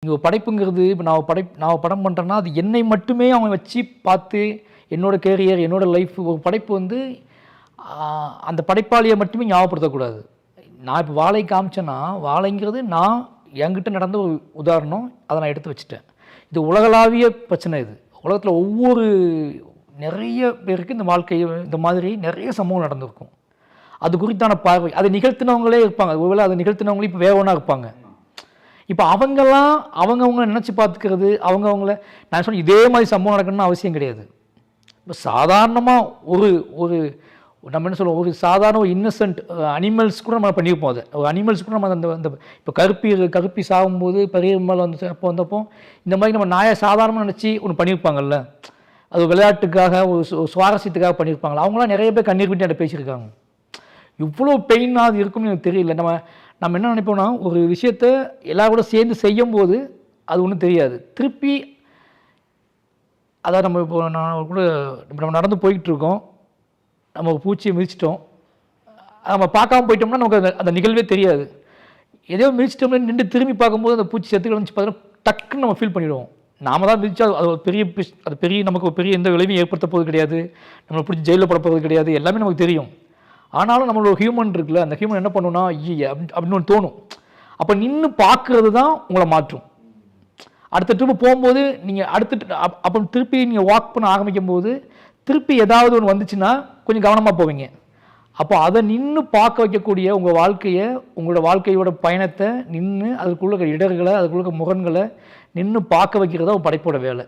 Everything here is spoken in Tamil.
இங்கே ஒரு படைப்புங்கிறது இப்போ நான் படம் பண்ணுறேன்னா அது என்னை மட்டுமே அவன் வச்சு பார்த்து என்னோடய கேரியர் என்னோடய லைஃப் ஒரு படைப்பு வந்து அந்த படைப்பாளியை மட்டுமே ஞாபகப்படுத்தக்கூடாது. நான் இப்போ வாழை காமிச்சேன்னா வாழைங்கிறது நான் என்கிட்ட நடந்த ஒரு உதாரணம், அதை நான் எடுத்து வச்சுட்டேன். இது உலகளாவிய பிரச்சனை. இது உலகத்தில் ஒவ்வொரு நிறைய பேருக்கு இந்த வாழ்க்கை இந்த மாதிரி நிறைய சம்பவம் நடந்திருக்கும். அது குறித்தான பார்வை அதை நிகழ்த்தினவங்களே இருப்பாங்க. ஒருவேளை அதை நிகழ்த்தினவங்களே இப்போ வேற ஒன்றா இருப்பாங்க. இப்போ அவங்கெல்லாம் அவங்கவுங்க நினச்சி பார்த்துக்கிறது அவங்கவுங்கள நான் சொன்னேன் இதே மாதிரி சம்பவம் நடக்கணும்னு அவசியம் கிடையாது. இப்போ சாதாரணமாக ஒரு ஒரு நம்ம என்ன சொல்லுவோம், ஒரு சாதாரண ஒரு இன்னசென்ட் அனிமல்ஸ் கூட நம்ம பண்ணியிருப்போம். அதை ஒரு அனிமல்ஸ் கூட நம்ம அந்த இப்போ கருப்பி சாகும்போது பெரியம்மாள் வந்தப்போ இந்த மாதிரி நம்ம நாயை சாதாரணமாக நினச்சி ஒன்று பண்ணியிருப்பாங்கல்ல, அது விளையாட்டுக்காக ஒரு சுவாரஸ்யத்துக்காக பண்ணியிருப்பாங்களா, அவங்களாம் நிறைய பேர் கண்ணீர் விட்டு என்கிட்ட பேசியிருக்காங்க. இவ்வளோ பெயினாக அது இருக்கும்னு எனக்கு தெரியல. நம்ம என்ன நினைப்போம்னா ஒரு விஷயத்தை எல்லாரும் கூட சேர்ந்து செய்யும்போது அது ஒன்றும் தெரியாது. திருப்பி அதாவது நம்ம இப்போ நம்ம நடந்து போய்கிட்டுருக்கோம், நம்ம ஒரு பூச்சியை மிதிச்சிட்டோம், நம்ம பார்க்காம போயிட்டோம்னா நமக்கு அந்த நிகழ்வே தெரியாது. எதையோ மிதிச்சிட்டோம்னா நின்று திரும்பி பார்க்கும்போது அந்த பூச்சி செத்து கிடந்துச்சு பார்த்தீங்கன்னா டக்குன்னு நம்ம ஃபீல் பண்ணிவிடுவோம். நாம் தான் மிதிச்சா அது ஒரு பெரிய நமக்கு ஒரு பெரிய எந்த விளைவையும் ஏற்படுத்த போவது கிடையாது, நம்மளை பிடிச்சி ஜெயிலில் போட போகிறது கிடையாது, எல்லாமே நமக்கு தெரியும். ஆனாலும் நம்மளோட ஹியூமன் இருக்குல்ல, அந்த ஹியூமன் என்ன பண்ணுன்னா அப்படின்னு ஒன்று தோணும். அப்போ நின்று பார்க்குறது தான் உங்களை மாற்றும். அடுத்த ட்ரிப்பு போகும்போது நீங்கள் அப்போ திருப்பி நீங்கள் வாக் பண்ண ஆரம்பிக்கும் போது திருப்பி ஏதாவது ஒன்று வந்துச்சுன்னா கொஞ்சம் கவனமாக போவீங்க. அப்போ அதை நின்று பார்க்க வைக்கக்கூடிய உங்கள் வாழ்க்கையை, உங்களோட வாழ்க்கையோட பயணத்தை நின்று அதுக்குள்ள இடர்களை அதுக்குள்ள முரண்களை நின்று பார்க்க வைக்கிறதா ஒரு படைப்போட வேலை.